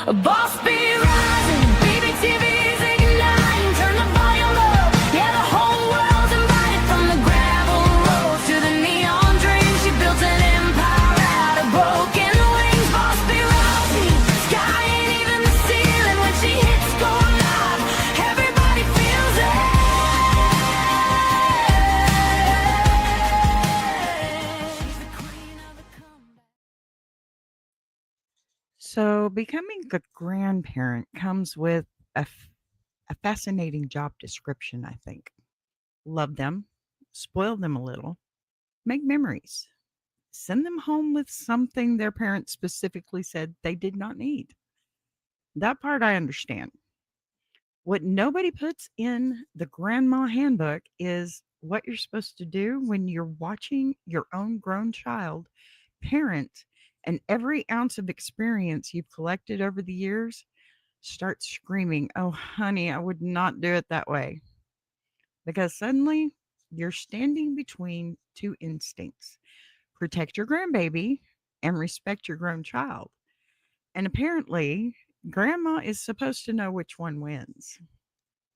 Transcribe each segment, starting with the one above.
A boss be rising, baby TV's igniting. Turn the volume up, yeah, the whole world's invited. From the gravel roads to the neon dreams, she built an empire out of broken wings. Boss be rising, sky ain't even the ceiling. When she hits go live, everybody feels it. She's the queen of the comeback. So, becoming a grandparent comes with a fascinating job description, I think. Love them, spoil them a little, make memories, send them home with something their parents specifically said they did not need. That part I understand. What nobody puts in the grandma handbook is what you're supposed to do when you're watching your own grown child parent and every ounce of experience you've collected over the years start screaming, "Oh, honey, I would not do it that way." Because suddenly you're standing between two instincts: protect your grandbaby and respect your grown child. And apparently, grandma is supposed to know which one wins.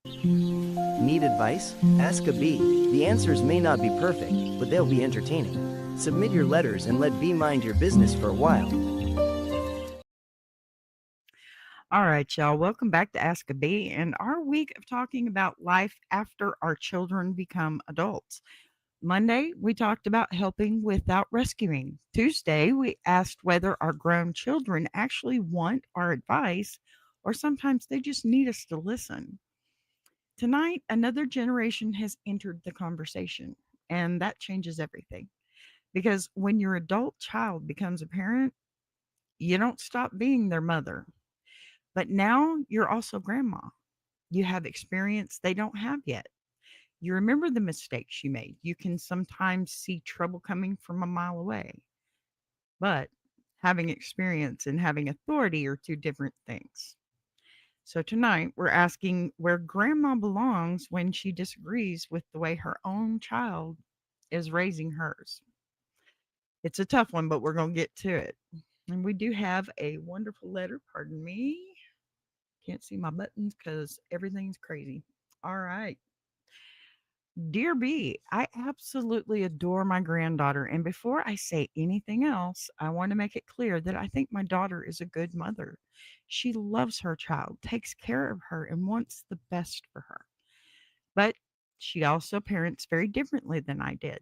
Need advice? Ask a bee. The answers may not be perfect, but they'll be entertaining. Submit your letters and let Bee mind your business for a while. All right, y'all, welcome back to Ask a Bee and our week of talking about life after our children become adults. Monday, we talked about helping without rescuing. Tuesday, we asked whether our grown children actually want our advice or sometimes they just need us to listen. Tonight, another generation has entered the conversation, and that changes everything. Because when your adult child becomes a parent, you don't stop being their mother, but now you're also grandma. You have experience they don't have yet. You remember the mistakes you made. You can sometimes see trouble coming from a mile away. But having experience and having authority are two different things. So tonight we're asking where grandma belongs when she disagrees with the way her own child is raising hers. It's a tough one, but we're going to get to it. And we do have a wonderful letter. Pardon me. Can't see my buttons because everything's crazy. All right. Dear B, I absolutely adore my granddaughter. And before I say anything else, I want to make it clear that I think my daughter is a good mother. She loves her child, takes care of her, and wants the best for her. But she also parents very differently than I did.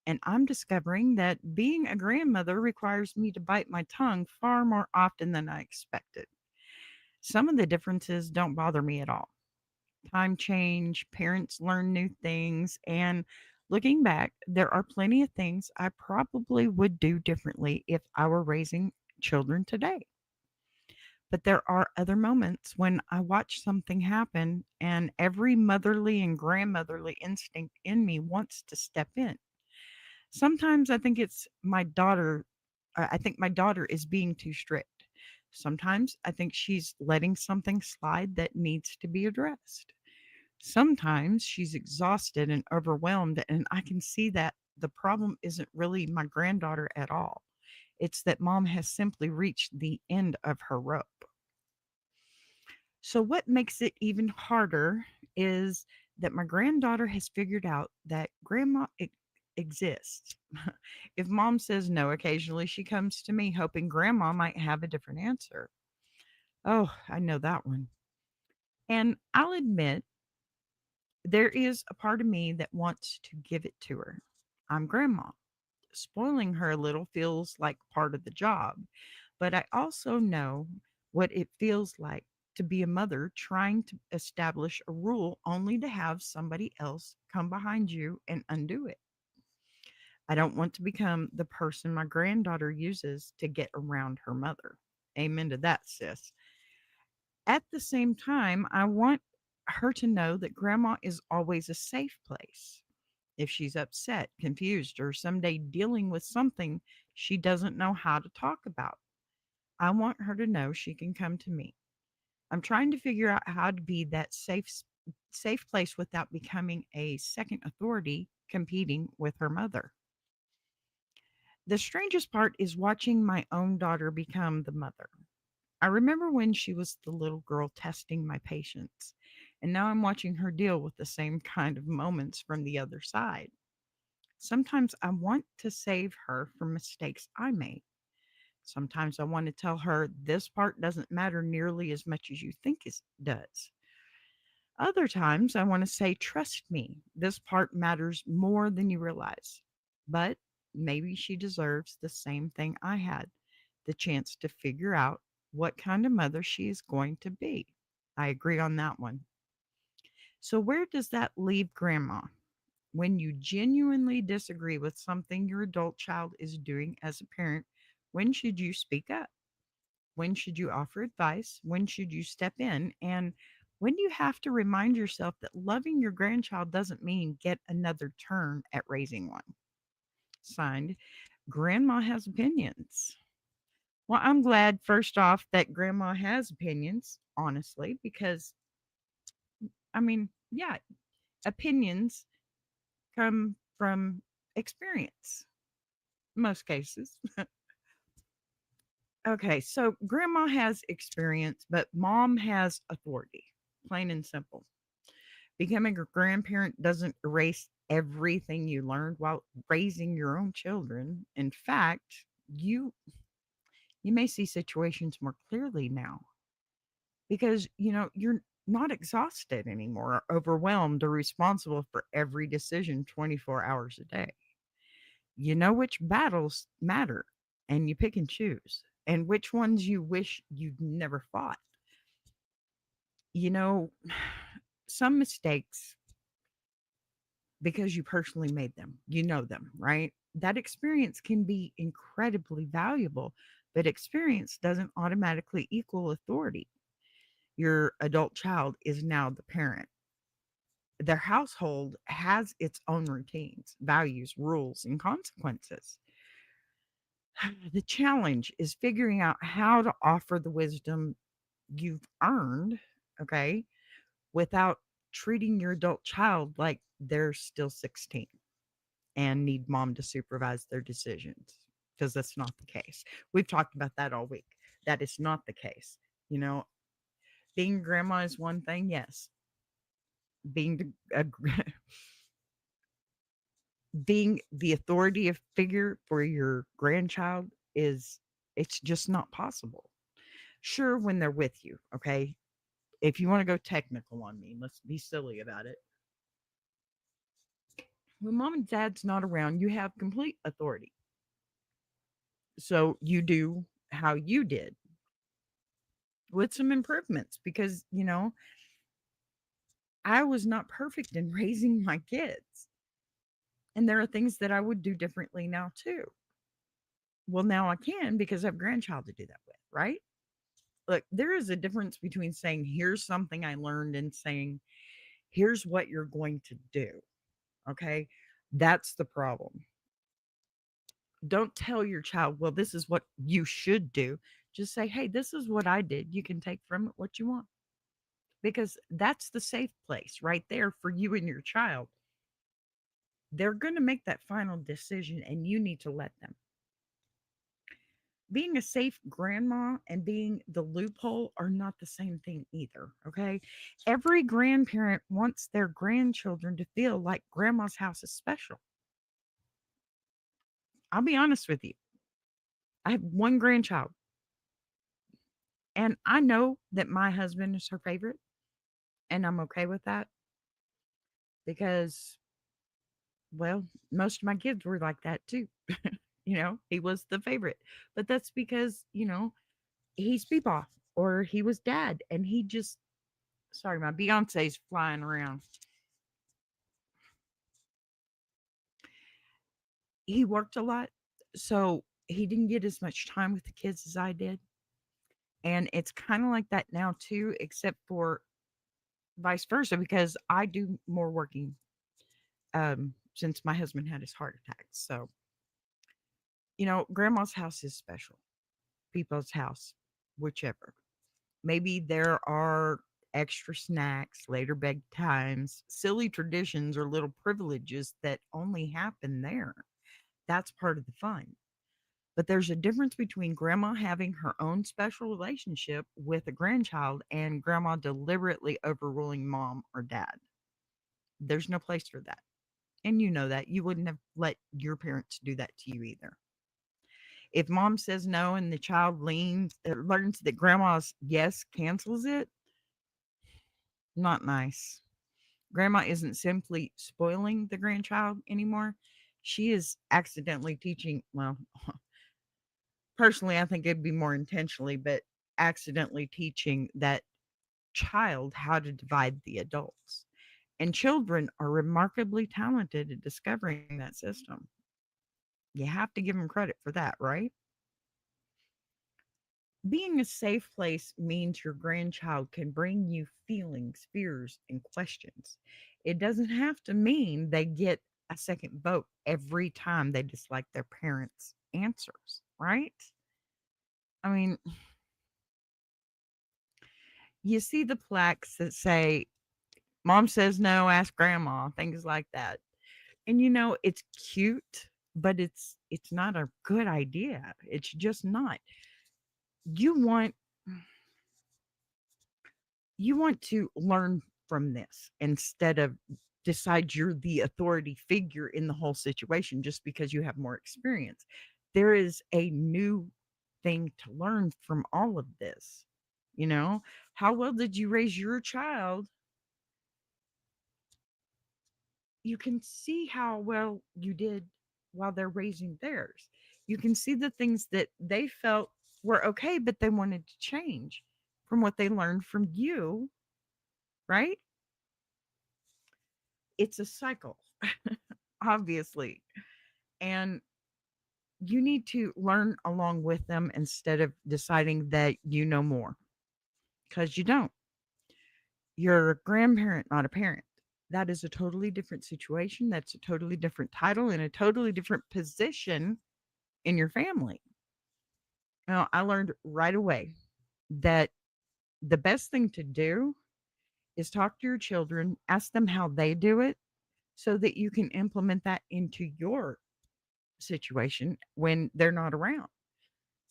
And I'm discovering that being a grandmother requires me to bite my tongue far more often than I expected. Some of the differences don't bother me at all. Time change, parents learn new things, and looking back, there are plenty of things I probably would do differently if I were raising children today. But there are other moments when I watch something happen and every motherly and grandmotherly instinct in me wants to step in. Sometimes I think my daughter is being too strict. Sometimes I think she's letting something slide that needs to be addressed. Sometimes she's exhausted and overwhelmed, and I can see that the problem isn't really my granddaughter at all. It's that mom has simply reached the end of her rope. So, what makes it even harder is that my granddaughter has figured out that grandma exists. If mom says no, occasionally she comes to me hoping grandma might have a different answer. Oh, I know that one. And I'll admit, there is a part of me that wants to give it to her. I'm grandma. Spoiling her a little feels like part of the job, but I also know what it feels like to be a mother trying to establish a rule only to have somebody else come behind you and undo it. I don't want to become the person my granddaughter uses to get around her mother. Amen to that, sis. At the same time, I want her to know that grandma is always a safe place. If she's upset, confused, or someday dealing with something she doesn't know how to talk about, I want her to know she can come to me. I'm trying to figure out how to be that safe place without becoming a second authority competing with her mother. The strangest part is watching my own daughter become the mother. I remember when she was the little girl testing my patience, and now I'm watching her deal with the same kind of moments from the other side. Sometimes I want to save her from mistakes I made. Sometimes I want to tell her this part doesn't matter nearly as much as you think it does. Other times I want to say, trust me, this part matters more than you realize. But maybe she deserves the same thing I had, the chance to figure out what kind of mother she is going to be. I agree on that one. So, where does that leave grandma? When you genuinely disagree with something your adult child is doing as a parent, when should you speak up? When should you offer advice? When should you step in? And when do you have to remind yourself that loving your grandchild doesn't mean get another turn at raising one? Signed, Grandma Has Opinions. Well, I'm glad, first off, that Grandma has opinions, honestly, because, I mean, yeah, opinions come from experience, most cases. Okay, so Grandma has experience, but Mom has authority, plain and simple. Becoming a grandparent doesn't erase everything you learned while raising your own children. In fact, you may see situations more clearly now because you're not exhausted anymore, or overwhelmed, or responsible for every decision 24 hours a day. You know which battles matter, and you pick and choose, and which ones you wish you'd never fought. You know, some mistakes, because you personally made them, them, right? That experience can be incredibly valuable, but experience doesn't automatically equal authority. Your adult child is now the parent. Their household has its own routines, values, rules, and consequences. The challenge is figuring out how to offer the wisdom you've earned, okay, without treating your adult child like they're still 16 and need mom to supervise their decisions, because that's not the case. We've talked about that all week. That is not the case. You know, being grandma is one thing, yes. Being the authoritative figure for your grandchild is, it's just not possible. Sure, when they're with you, okay? If you want to go technical on me, let's be silly about it. When mom and dad's not around, you have complete authority. So you do how you did with some improvements, because, I was not perfect in raising my kids. And there are things that I would do differently now too. Well, now I can because I have a grandchild to do that with, right? Look, there is a difference between saying, here's something I learned, and saying, here's what you're going to do. Okay. That's the problem. Don't tell your child, well, this is what you should do. Just say, hey, this is what I did. You can take from it what you want, because that's the safe place right there for you and your child. They're going to make that final decision, and you need to let them. Being a safe grandma and being the loophole are not the same thing either. Okay. Every grandparent wants their grandchildren to feel like grandma's house is special. I'll be honest with you. I have one grandchild, and I know that my husband is her favorite, and I'm okay with that because, well, most of my kids were like that too. He was the favorite, but that's because, he's Bebop, or he was dad, and he just, sorry, my Beyonce's flying around. He worked a lot, so he didn't get as much time with the kids as I did. And it's kind of like that now too, except for vice versa, because I do more working since my husband had his heart attack. So, grandma's house is special, people's house, whichever. Maybe there are extra snacks, later bedtimes, silly traditions, or little privileges that only happen there. That's part of the fun. But there's a difference between grandma having her own special relationship with a grandchild and grandma deliberately overruling mom or dad. There's no place for that. And you know that. You wouldn't have let your parents do that to you either. If mom says no and the child learns that grandma's yes cancels it, not nice. Grandma isn't simply spoiling the grandchild anymore. She is accidentally teaching, well, personally, I think it'd be more intentionally, but accidentally teaching that child how to divide the adults. And children are remarkably talented at discovering that system. You have to give them credit for that, right? Being a safe place means your grandchild can bring you feelings, fears, and questions. It doesn't have to mean they get a second vote every time they dislike their parents' answers, right? I mean, you see the plaques that say, Mom says no, ask grandma, things like that. And it's cute, but it's not a good idea. It's just not. You want you want to learn from this instead of decide you're the authority figure in the whole situation just because you have more experience. There is a new thing to learn from all of this. You know, how well did you raise your child? You can see how well you did while they're raising theirs. You can see the things that they felt were okay, but they wanted to change from what they learned from you, right? It's a cycle, obviously. And you need to learn along with them instead of deciding that you know more because you don't. You're a grandparent, not a parent. That is a totally different situation. That's a totally different title and a totally different position in your family. Now, I learned right away that the best thing to do is talk to your children, ask them how they do it so that you can implement that into your situation when they're not around.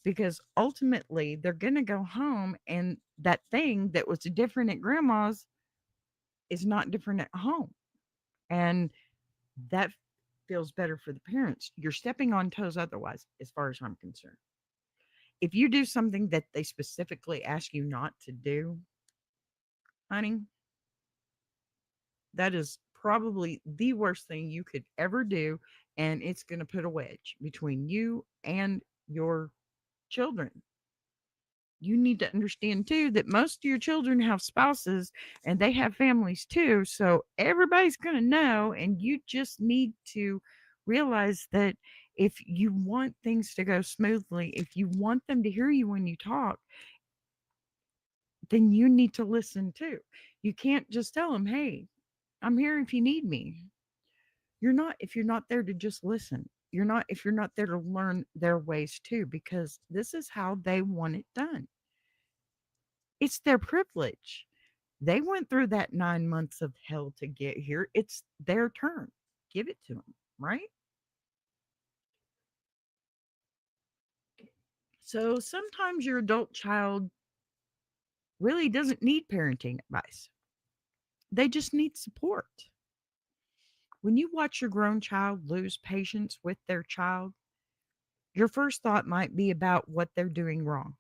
Because ultimately, they're going to go home and that thing that was different at grandma's is not different at home. And that feels better for the parents. You're stepping on toes otherwise, as far as I'm concerned. If you do something that they specifically ask you not to do, honey, that is probably the worst thing you could ever do. And it's going to put a wedge between you and your children. You need to understand too that most of your children have spouses and they have families too. So everybody's going to know. And you just need to realize that if you want things to go smoothly, if you want them to hear you when you talk, then you need to listen too. You can't just tell them, hey, I'm here if you need me. You're not if you're not there to just listen. You're not if you're not there to learn their ways too, because this is how they want it done. It's their privilege. They went through that 9 months of hell to get here. It's their turn. Give it to them, right? So sometimes your adult child really doesn't need parenting advice. They just need support. When you watch your grown child lose patience with their child, your first thought might be about what they're doing wrong.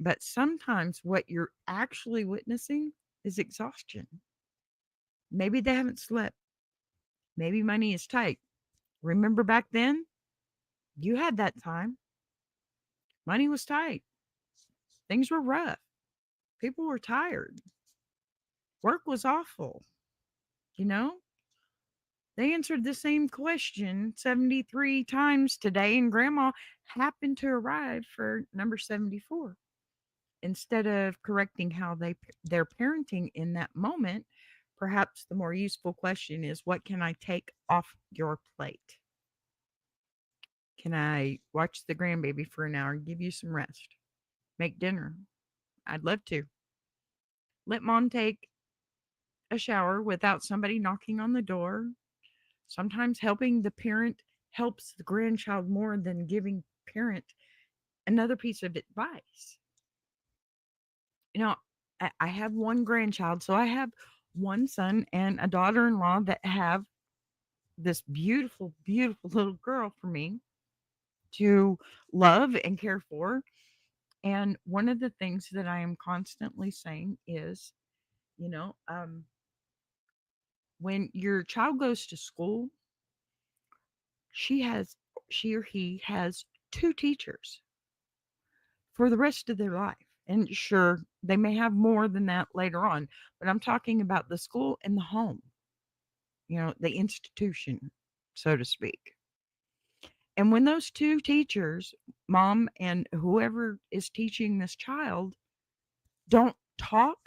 But sometimes what you're actually witnessing is exhaustion. Maybe they haven't slept. Maybe money is tight. Remember back then? You had that time. Money was tight. Things were rough. People were tired. Work was awful. You know, they answered the same question 73 times today, and grandma happened to arrive for number 74. Instead of correcting how they're parenting in that moment, perhaps the more useful question is, what can I take off your plate? Can I watch the grandbaby for an hour, give you some rest, make dinner? I'd love to. Let mom take a shower without somebody knocking on the door. Sometimes helping the parent helps the grandchild more than giving parent, another piece of advice. You know, I have one grandchild, so I have one son and a daughter in law that have this beautiful, beautiful little girl for me to love and care for. And one of the things that I am constantly saying is, you know, when your child goes to school, she has, she or he has two teachers for the rest of their life. And sure, they may have more than that later on, but I'm talking about the school and the home, the institution, so to speak. And when those two teachers, mom and whoever is teaching this child, don't talk,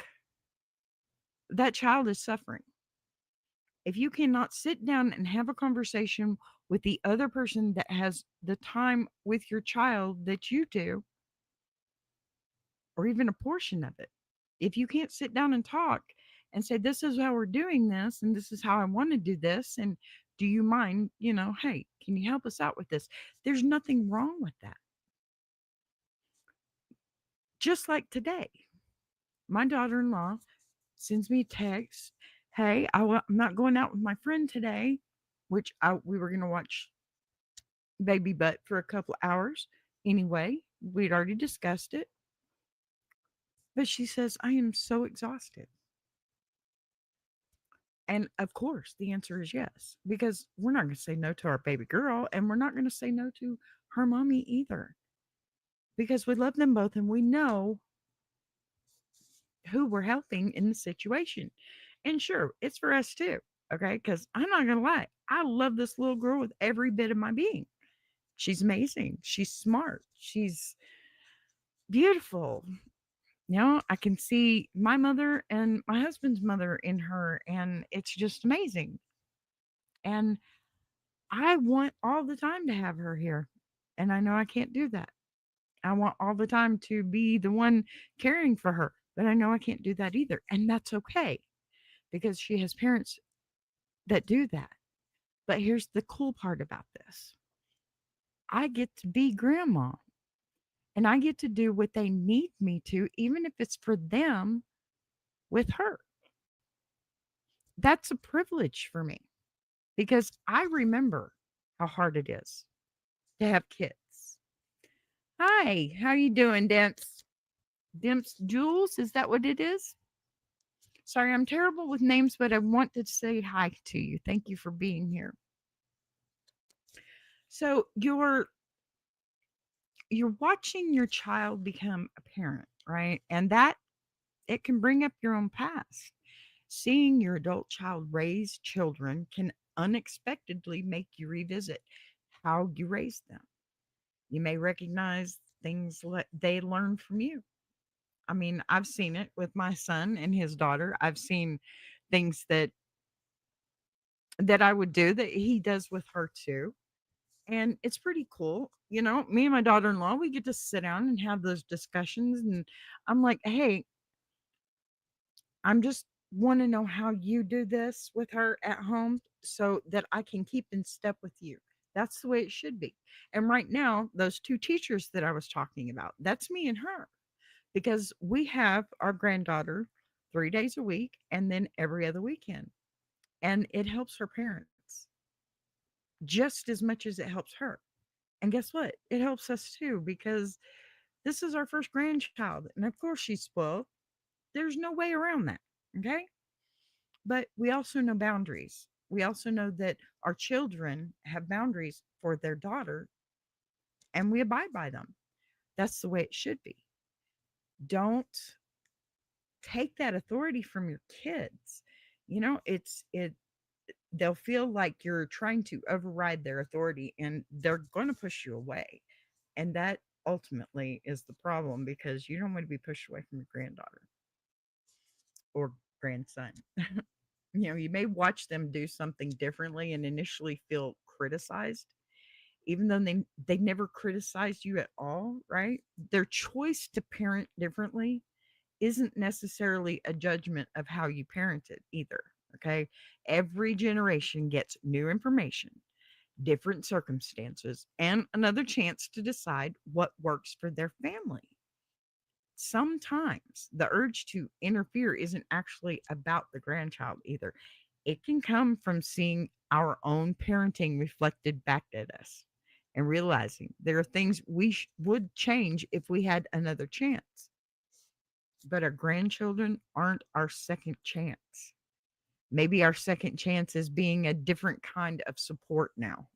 that child is suffering. If you cannot sit down and have a conversation with the other person that has the time with your child that you do, or even a portion of it, if you can't sit down and talk and say, this is how we're doing this, and this is how I want to do this, and do you mind, hey, can you help us out with this? There's nothing wrong with that. Just like today, my daughter in law sends me a text. Hey, I'm not going out with my friend today, which we were going to watch Baby Butt for a couple hours. Anyway, we'd already discussed it. But she says, I am so exhausted. And of course, the answer is yes, because we're not going to say no to our baby girl, and we're not going to say no to her mommy either, because we love them both and we know who we're helping in the situation. And sure, it's for us too. Okay. Because I'm not going to lie, I love this little girl with every bit of my being. She's amazing. She's smart. She's beautiful. I can see my mother and my husband's mother in her, and it's just amazing. And I want all the time to have her here. And I know I can't do that. I want all the time to be the one caring for her, but I know I can't do that either. And that's okay because she has parents that do that. But here's the cool part about this: I get to be grandma and I get to do what they need me to, even if it's for them with her. That's a privilege for me because I remember how hard it is to have kids. Hi, how you doing, Demps? Demps Jules, is that what it is? Sorry, I'm terrible with names, but I wanted to say hi to you. Thank you for being here. So you're watching your child become a parent, right? And that it can bring up your own past. Seeing your adult child raise children can unexpectedly make you revisit how you raised them. You may recognize things they learned from you. I mean, I've seen it with my son and his daughter. I've seen things that I would do that he does with her too. And it's pretty cool. Me and my daughter-in-law, we get to sit down and have those discussions, and I'm like, "Hey, I'm just want to know how you do this with her at home so that I can keep in step with you." That's the way it should be. And right now, those two teachers that I was talking about, that's me and her, because we have our granddaughter 3 days a week and then every other weekend. And it helps her parents just as much as it helps her. And guess what? It helps us too, because this is our first grandchild. And of course, she's spoiled. There's no way around that. Okay. But we also know boundaries. We also know that our children have boundaries for their daughter and we abide by them. That's the way it should be. Don't take that authority from your kids. It they'll feel like you're trying to override their authority and they're going to push you away. And that ultimately is the problem, because you don't want to be pushed away from your granddaughter or grandson. You may watch them do something differently and initially feel criticized, even though they never criticized you at all, right? Their choice to parent differently isn't necessarily a judgment of how you parented either. Okay. Every generation gets new information, different circumstances, and another chance to decide what works for their family. Sometimes the urge to interfere isn't actually about the grandchild either. It can come from seeing our own parenting reflected back at us and realizing there are things we would change if we had another chance. But our grandchildren aren't our second chance. Maybe our second chance is being a different kind of support now.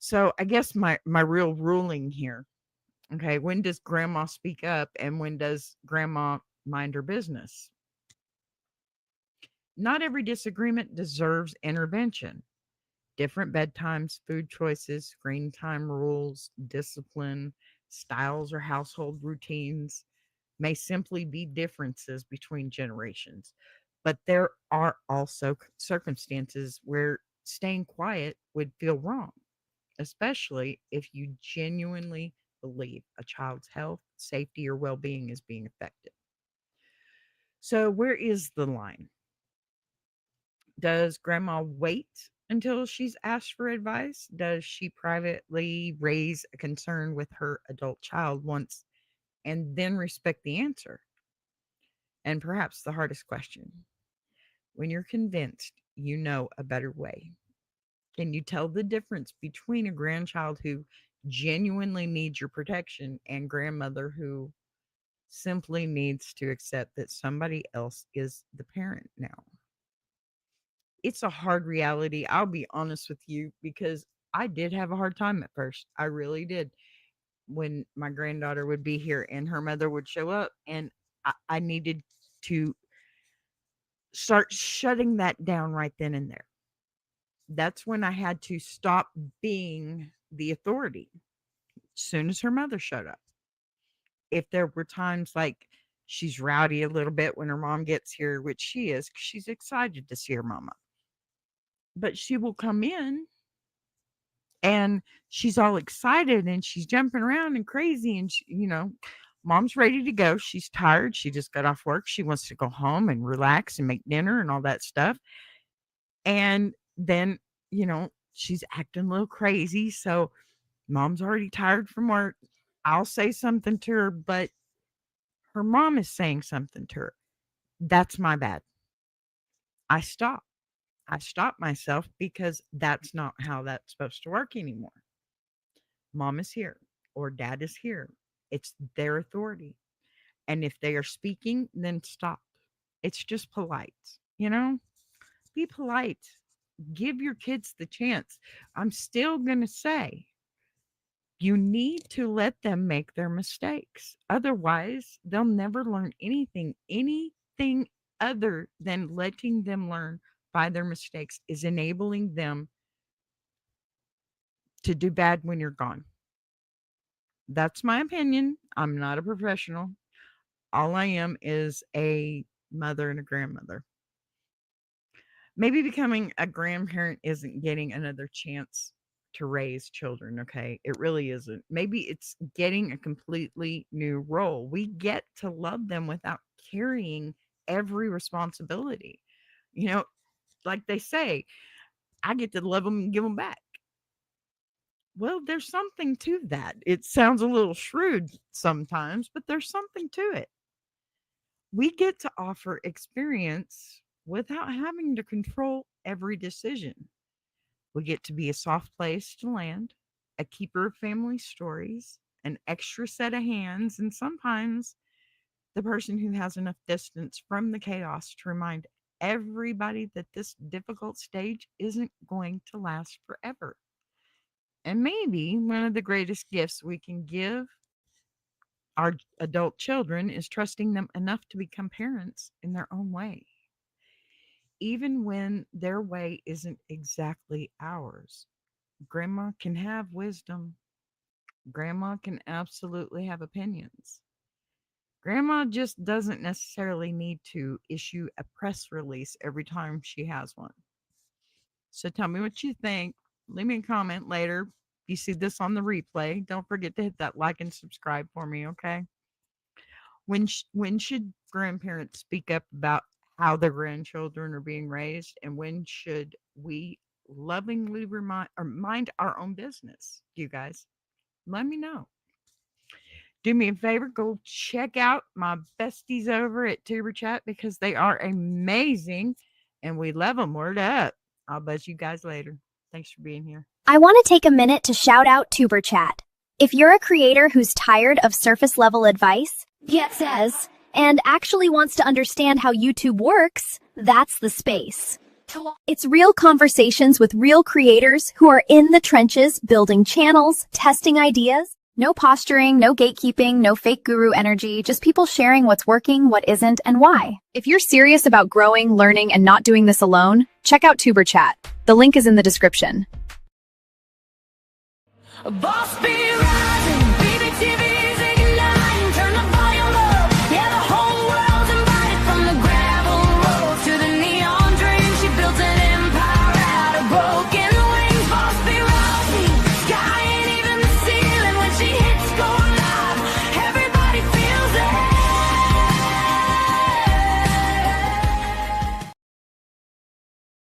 So I guess my real ruling here, okay, when does grandma speak up and when does grandma mind her business? Not every disagreement deserves intervention. Different bedtimes, food choices, screen time rules, discipline, styles, or household routines may simply be differences between generations. But there are also circumstances where staying quiet would feel wrong, especially if you genuinely believe a child's health, safety, or well being is being affected. So, where is the line? Does grandma wait until she's asked for advice? Does she privately raise a concern with her adult child once and then respect the answer? And perhaps the hardest question, when you're convinced you know a better way, can you tell the difference between a grandchild who genuinely needs your protection and grandmother who simply needs to accept that somebody else is the parent now? It's a hard reality. I'll be honest with you because I did have a hard time at first. I really did. When my granddaughter would be here and her mother would show up, and I needed to start shutting that down right then and there. That's when I had to stop being the authority as soon as her mother showed up. If there were times like she's rowdy a little bit when her mom gets here, which she is, 'cause she's excited to see her mama, but she will come in and she's all excited and she's jumping around and crazy and mom's ready to go. She's tired. She just got off work. She wants to go home and relax and make dinner and all that stuff. And then, she's acting a little crazy. So mom's already tired from work. I'll say something to her, but her mom is saying something to her. That's my bad. I stop. I stop myself because that's not how that's supposed to work anymore. Mom is here or dad is here. It's their authority. And if they are speaking, then stop. It's just polite, you know? Be polite. Give your kids the chance. I'm still going to say you need to let them make their mistakes. Otherwise, they'll never learn anything other than letting them learn by their mistakes is enabling them to do bad when you're gone. That's my opinion. I'm not a professional. All I am is a mother and a grandmother. Maybe becoming a grandparent isn't getting another chance to raise children, okay? It really isn't. Maybe it's getting a completely new role. We get to love them without carrying every responsibility. You know, like they say, I get to love them and give them back. Well, there's something to that. It sounds a little shrewd sometimes, but there's something to it. We get to offer experience without having to control every decision. We get to be a soft place to land, a keeper of family stories, an extra set of hands, and sometimes the person who has enough distance from the chaos to remind everybody that this difficult stage isn't going to last forever. And maybe one of the greatest gifts we can give our adult children is trusting them enough to become parents in their own way, even when their way isn't exactly ours. Grandma can have wisdom. Grandma can absolutely have opinions. Grandma just doesn't necessarily need to issue a press release every time she has one. So tell me what you think. Leave me a comment later. If you see this on the replay, don't forget to hit that like and subscribe for me, okay? When should grandparents speak up about how their grandchildren are being raised, and when should we lovingly mind our own business, you guys. Let me know. Do me a favor, go check out my besties over at Tuber Chat because they are amazing and we love them. Word up. I'll buzz you guys later. Thanks for being here. I want to take a minute to shout out Tuber Chat. If you're a creator who's tired of surface level advice, and actually wants to understand how YouTube works, that's the space. It's real conversations with real creators who are in the trenches building channels, testing ideas. No posturing, no gatekeeping, no fake guru energy, just people sharing what's working, what isn't, and why. If you're serious about growing, learning, and not doing this alone, check out Tuber Chat. The link is in the description. Boss be right.